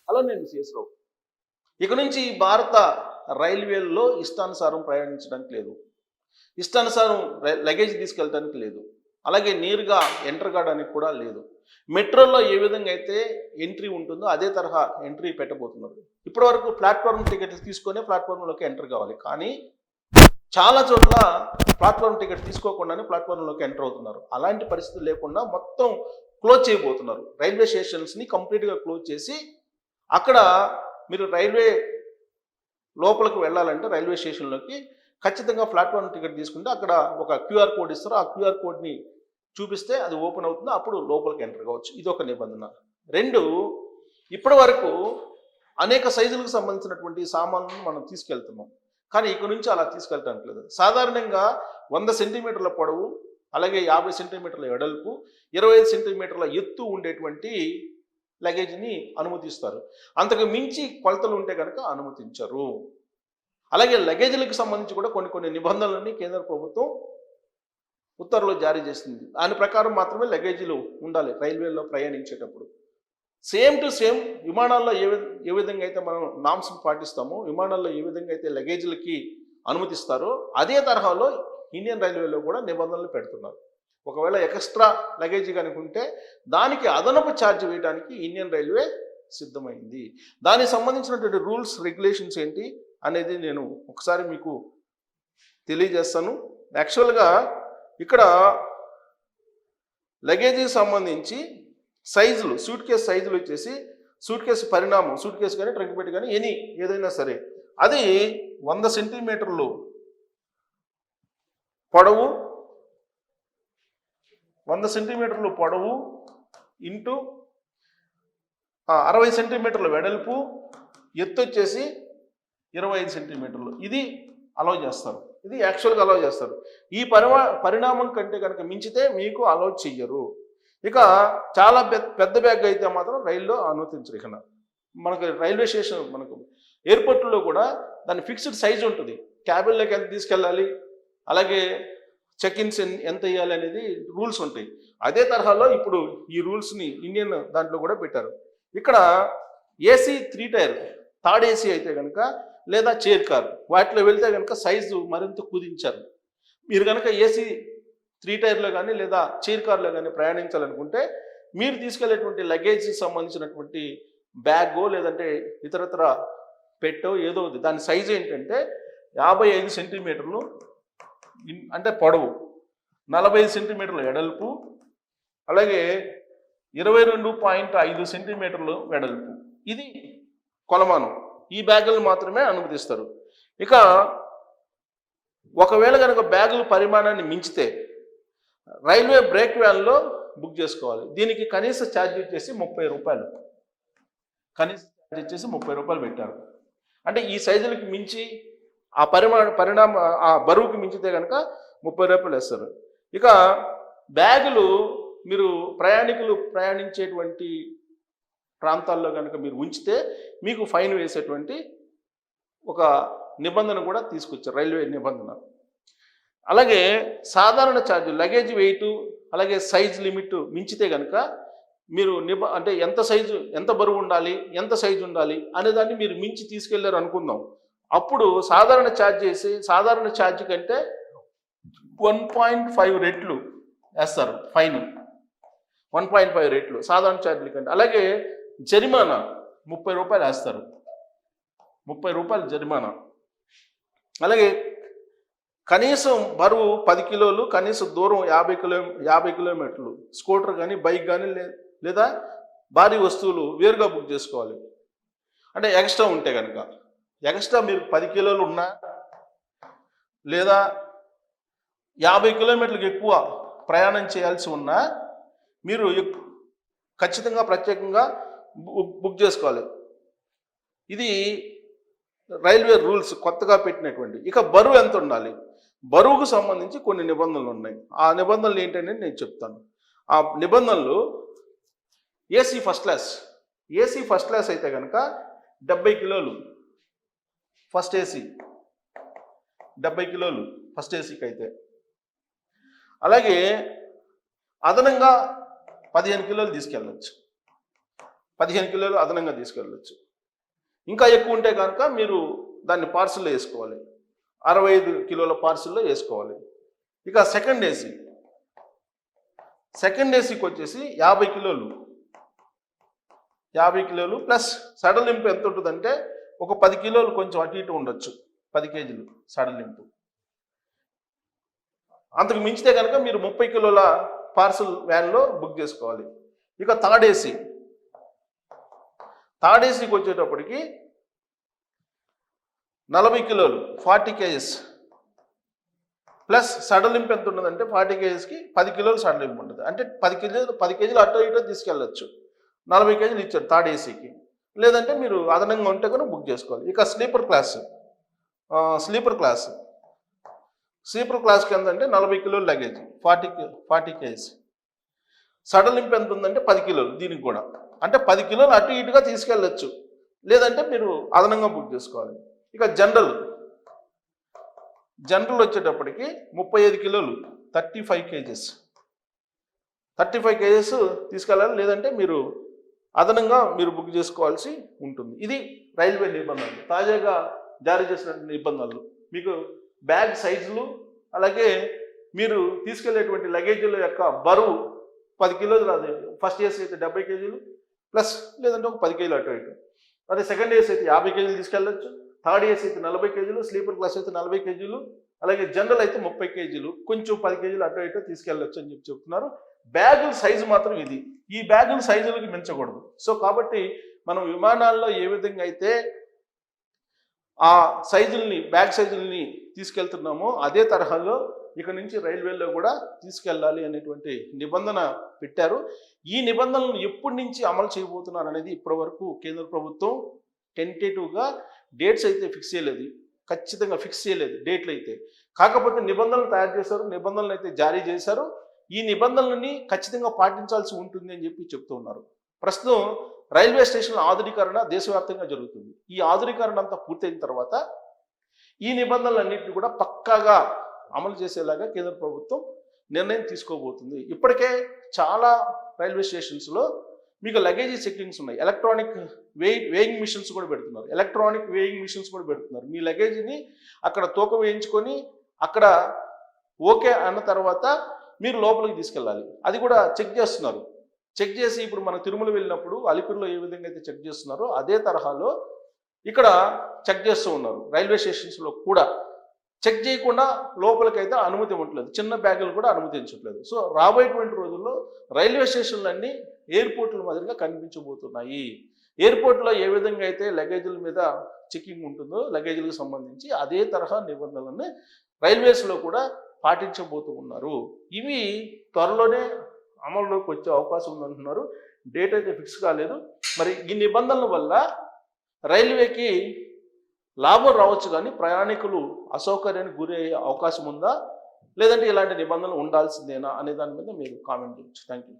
Hello, నేను CS రావు. ఇక నుంచి భారత రైల్వేల్లో ఇష్టానుసారం ప్రయాణించడానికి లేదు. ఇష్టానుసారం లగేజ్ తీసుకెళ్ళడానికి లేదు. అలాగే నేరుగా ఎంటర్ కావడానికి కూడా లేదు. మెట్రోలో ఏ విధంగా అయితే ఎంట్రీ ఉంటుందో అదే తరహా ఎంట్రీ పెట్టబోతున్నారు. ఇప్పటివరకు ప్లాట్ఫామ్ టికెట్లు తీసుకొని ప్లాట్ఫామ్లోకి ఎంటర్ కావాలి. కానీ చాలా చోట్ల ప్లాట్ఫామ్ టికెట్ తీసుకోకుండానే ప్లాట్ఫామ్లోకి ఎంటర్ అవుతున్నారు. అలాంటి పరిస్థితి లేకుండా మొత్తం క్లోజ్ చేయబోతున్నారు. రైల్వే స్టేషన్స్ని కంప్లీట్గా క్లోజ్ చేసి అక్కడ మీరు రైల్వే లోపలికి వెళ్ళాలంటే రైల్వే స్టేషన్లోకి ఖచ్చితంగా ప్లాట్ఫామ్ టికెట్ తీసుకుంటే అక్కడ ఒక క్యూఆర్ కోడ్ ఇస్తారు. ఆ క్యూఆర్ కోడ్ని చూపిస్తే అది ఓపెన్ అవుతుంది. అప్పుడు లోపలికి ఎంటర్ కావచ్చు. ఇది ఒక నిబంధన. రెండు, ఇప్పటి వరకు అనేక సైజులకు సంబంధించినటువంటి సామాన్లను మనం తీసుకెళ్తున్నాం. కానీ ఇక నుంచి అలా తీసుకెళ్ళటానికి లేదు. సాధారణంగా 100 సెంటీమీటర్ల పొడవు, అలాగే 50 సెంటీమీటర్ల వెడల్పు, 25 సెంటీమీటర్ల ఎత్తు ఉండేటువంటి లగేజ్ని అనుమతిస్తారు. అంతకు మించి కొలతలు ఉంటే కనుక అనుమతించరు. అలాగే లగేజీలకు సంబంధించి కూడా కొన్ని నిబంధనలని కేంద్ర ప్రభుత్వం ఉత్తర్వులు జారీ చేసింది. దాని ప్రకారం మాత్రమే లగేజీలు ఉండాలి రైల్వేలో ప్రయాణించేటప్పుడు. సేమ్ టు సేమ్ విమానాల్లో ఏ విధంగా అయితే మనం నామ్స్ పాటిస్తామో, విమానాల్లో ఏ విధంగా అయితే లగేజీలకి అనుమతిస్తారో అదే తరహాలో ఇండియన్ రైల్వేలో కూడా నిబంధనలు పెడుతున్నారు. ఒకవేళ ఎక్స్ట్రా లగేజీ కనుకుంటే దానికి అదనపు ఛార్జ్ వేయడానికి ఇండియన్ రైల్వే సిద్ధమైంది. దానికి సంబంధించినటువంటి రూల్స్, రెగ్యులేషన్స్ ఏంటి అనేది నేను ఒకసారి మీకు తెలియజేస్తాను. యాక్చువల్గా ఇక్కడ లగేజీకి సంబంధించి సైజులు, సూట్ కేసు సైజులు వచ్చేసి సూట్ కేసు పరిణామం, సూట్ కేసు కానీ ట్రంక్ పెట్టి కానీ ఏదైనా సరే అది 100 సెంటీమీటర్లు పొడవు, 100 సెంటీమీటర్లు పొడవు ఇంటూ 60 సెంటీమీటర్ల వెడల్పు, ఎత్తు వచ్చేసి 25 సెంటీమీటర్లు. ఇది అలౌ చేస్తారు. ఇది యాక్చువల్గా అలౌ చేస్తారు. ఈ పరిణామం కంటే కనుక మించితే మీకు అలౌ చెయ్యరు. ఇక చాలా పెద్ద బ్యాగ్ అయితే మాత్రం రైల్లో అనుమతించరు. ఇక మనకు రైల్వే స్టేషన్, మనకు ఎయిర్పోర్ట్లో కూడా దాని ఫిక్స్డ్ సైజ్ ఉంటుంది. క్యాబిన్లోకి ఎంత తీసుకెళ్ళాలి, అలాగే చెక్ ఇన్స్ ఎంత వేయాలి అనేది రూల్స్ ఉంటాయి. అదే తరహాలో ఇప్పుడు ఈ రూల్స్ని ఇండియన్ దాంట్లో కూడా పెట్టారు. ఇక్కడ ఏసీ 3 టైర్, థర్డ్ ఏసీ అయితే కనుక లేదా చైర్ కార్ వాటిలో వెళ్తే కనుక సైజు మరింత కుదించారు. మీరు కనుక ఏసీ 3 టైర్లో కానీ లేదా చైర్ కార్లో కానీ ప్రయాణించాలనుకుంటే మీరు తీసుకెళ్లేటువంటి లగేజ్ సంబంధించినటువంటి బ్యాగో లేదంటే ఇతరత్ర పెట్టో ఏదో దాని సైజు ఏంటంటే 55 సెంటీమీటర్లు అంటే పొడవు, 45 సెంటీమీటర్ల వెడల్పు, అలాగే 22.5 సెంటీమీటర్లు వెడల్పు. ఇది కొలమానం. ఈ బ్యాగులు మాత్రమే అనుమతిస్తారు. ఇక ఒకవేళ కనుక బ్యాగుల పరిమాణాన్ని మించితే రైల్వే బ్రేక్ వ్యాన్లో బుక్ చేసుకోవాలి. దీనికి కనీస ఛార్జ్ వచ్చేసి 30 రూపాయలు. కనీస ఛార్జ్ వచ్చేసి 30 రూపాయలు పెట్టారు. అంటే ఈ సైజులకి మించి ఆ ఆ బరువుకి మించితే కనుక 30 రూపాయలు వేస్తారు. ఇక బ్యాగులు మీరు ప్రయాణికులు ప్రయాణించేటువంటి ప్రాంతాల్లో కనుక మీరు ఉంచితే మీకు ఫైన్ వేసేటువంటి ఒక నిబంధన కూడా తీసుకొచ్చారు, రైల్వే నిబంధన. అలాగే సాధారణ ఛార్జ్, లగేజ్ వెయిట్, అలాగే సైజ్ లిమిట్ మించితే కనుక మీరు అంటే ఎంత సైజు, ఎంత బరువు ఉండాలి, ఎంత సైజు ఉండాలి అనేదాన్ని మీరు మించి తీసుకెళ్లారు అనుకుందాం. అప్పుడు సాధారణ ఛార్జ్ కంటే 1.5 రెట్లు వేస్తారు ఫైన్. 1.5 రెట్లు సాధారణ ఛార్జీల కంటే. అలాగే జరిమానా 30 రూపాయలు వేస్తారు. 30 రూపాయలు జరిమానా. అలాగే కనీసం బరువు 10 కిలోలు, కనీసం దూరం 50 కిలోమీటర్లు స్కూటర్ కానీ బైక్ కానీ లేదా భారీ వస్తువులు వేరుగా బుక్ చేసుకోవాలి. అంటే ఎక్స్ట్రా ఉంటే కనుక, ఎక్స్ట్రా మీరు 10 కిలోలు ఉన్నా లేదా 50 కిలోమీటర్లకు ఎక్కువ ప్రయాణం చేయాల్సి ఉన్నా మీరు ఖచ్చితంగా ప్రత్యేకంగా బుక్ చేసుకోవాలి. ఇది రైల్వే రూల్స్ కొత్తగా పెట్టినటువంటి. ఇక బరువు ఎంత ఉండాలి, బరువుకు సంబంధించి కొన్ని నిబంధనలు ఉన్నాయి. ఆ నిబంధనలు ఏంటనేది నేను చెప్తాను. ఆ నిబంధనలు ఏసీ ఫస్ట్ క్లాస్ అయితే కనుక 70 కిలోలు ఫస్ట్ ఏసీ, 70 కిలోలు ఫస్ట్ ఏసీకి అయితే. అలాగే అదనంగా 15 కిలోలు తీసుకెళ్ళచ్చు. 15 కిలోలు అదనంగా తీసుకెళ్ళచ్చు. ఇంకా ఎక్కువ ఉంటే కనుక మీరు దాన్ని పార్సిల్లో వేసుకోవాలి, 65 కిలోల పార్సిల్లో వేసుకోవాలి. ఇక సెకండ్ ఏసీకి వచ్చేసి 50 కిలోలు, 50 కిలోలు ప్లస్ సడలింపు ఎంత ఉంటుందంటే ఒక 10 కిలోలు కొంచెం అటు ఇటు ఉండొచ్చు, 10 కేజీలు సడలింపు. అంతకు మించితే కనుక మీరు 30 కిలోల పార్సల్ వ్యాన్లో బుక్ చేసుకోవాలి. ఇక థర్డ్ ఏసీకి వచ్చేటప్పటికి 40 కిలోలు, 40 కేజెస్ ప్లస్ సడలింపు ఎంత ఉండదంటే 40 కేజెస్కి 10 కిలోలు సడలింపు ఉంటుంది. అంటే 10 కేజీలు అటో ఇటో తీసుకెళ్ళచ్చు. 40 కేజీలు ఇచ్చారు థర్డ్ ఏసీకి. లేదంటే మీరు అదనంగా ఉంటే కూడా బుక్ చేసుకోవాలి. ఇక స్లీపర్ క్లాస్కి ఎంతంటే 40 కిలోలు లగేజ్, 40 కేజీస్. సడలింపు ఎంత ఉందంటే 10 కిలోలు దీనికి కూడా. అంటే 10 కిలోలు అటు ఇటుగా తీసుకెళ్ళచ్చు, లేదంటే మీరు అదనంగా బుక్ చేసుకోవాలి. ఇక జనరల్ వచ్చేటప్పటికి 35 కిలోలు, 35 కేజెస్ తీసుకెళ్ళాలి, లేదంటే మీరు అదనంగా మీరు బుక్ చేసుకోవాల్సి ఉంటుంది. ఇది రైల్వే నిబంధనలు, తాజాగా జారీ చేసిన నిబంధనలు. మీకు బ్యాగ్ సైజులు, అలాగే మీరు తీసుకెళ్లేటువంటి లగేజీల యొక్క బరువు 10 కిలోలు రాదు. ఫస్ట్ ఏసీ అయితే 70 కేజీలు ప్లస్, లేదంటే ఒక 10 కేజీలు అటు ఇటు. అదే సెకండ్ ఏసీ అయితే 50 కేజీలు తీసుకెళ్ళచ్చు, థర్డ్ ఏసీ అయితే 40 కేజీలు, స్లీపర్ క్లాస్ అయితే 40 కేజీలు, అలాగే జనరల్ అయితే 30 కేజీలు, కొంచెం 10 కేజీలు అటు ఇటు తీసుకెళ్ళచ్చు అని చెప్తున్నారు. బ్యాగుల సైజు మాత్రం ఇది, ఈ బ్యాగుల సైజులకి మించకూడదు. సో కాబట్టి మనం విమానాల్లో ఏ విధంగా అయితే ఆ బ్యాగ్ సైజుల్ని తీసుకెళ్తున్నామో అదే తరహాలో ఇక నుంచి రైల్వేలో కూడా తీసుకెళ్ళాలి అనేటువంటి నిబంధన పెట్టారు. ఈ నిబంధనలను ఎప్పటి నుంచి అమలు చేయబోతున్నారు అనేది ఇప్పటి వరకు కేంద్ర ప్రభుత్వం టెంటేటివ్గా డేట్స్ అయితే ఫిక్స్ చేయలేదు, ఖచ్చితంగా ఫిక్స్ చేయలేదు డేట్లు అయితే. కాకపోతే నిబంధనలు తయారు చేశారు, నిబంధనలు అయితే జారీ చేశారు. ఈ నిబంధనలని ఖచ్చితంగా పాటించాల్సి ఉంటుంది అని చెప్తూ ఉన్నారు. ప్రస్తుతం రైల్వే స్టేషన్ల ఆధునీకరణ దేశవ్యాప్తంగా జరుగుతుంది. ఈ ఆధునీకరణ అంతా పూర్తయిన తర్వాత ఈ నిబంధనలన్నింటినీ కూడా పక్కాగా అమలు చేసేలాగా కేంద్ర ప్రభుత్వం నిర్ణయం తీసుకోబోతుంది. ఇప్పటికే చాలా రైల్వే స్టేషన్స్లో మీకు లగేజీ చెక్కింగ్స్ ఉన్నాయి, ఎలక్ట్రానిక్ వేయింగ్ మిషన్స్ కూడా పెడుతున్నారు. మీ లగేజీని అక్కడ తూకం వేయించుకొని అక్కడ ఓకే అన్న తర్వాత మీరు లోపలికి తీసుకెళ్ళాలి. అది కూడా చెక్ చేస్తున్నారు. చెక్ చేసి ఇప్పుడు మనం తిరుమల వెళ్ళినప్పుడు అలిపిరిలో ఏ విధంగా అయితే చెక్ చేస్తున్నారో అదే తరహాలో ఇక్కడ చెక్ చేస్తూ ఉన్నారు. రైల్వే స్టేషన్స్లో కూడా చెక్ చేయకుండా లోపలికైతే అనుమతి ఇవ్వట్లేదు, చిన్న బ్యాగులు కూడా అనుమతించట్లేదు. సో రాబోయేటువంటి రోజుల్లో రైల్వే స్టేషన్లన్నీ ఎయిర్పోర్ట్ల మాదిరిగా కనిపించబోతున్నాయి. ఎయిర్పోర్ట్లో ఏ విధంగా అయితే లగేజీల మీద చెకింగ్ ఉంటుందో లగేజీలకు సంబంధించి అదే తరహా నిబంధనలను రైల్వేస్లో కూడా పాటించబోతూ ఉన్నారు. ఇవి త్వరలోనే అమల్లోకి వచ్చే అవకాశం ఉందంటున్నారు. డేట్ అయితే ఫిక్స్ కాలేదు. మరి ఈ నిబంధనల వల్ల రైల్వేకి లాభం రావచ్చు, కానీ ప్రయాణికులు అసౌకర్యానికి గురయ్యే అవకాశం ఉందా, లేదంటే ఇలాంటి నిబంధనలు ఉండాల్సిందేనా అనే దాని మీద మీరు కామెంట్ చేయొచ్చు. Thank you.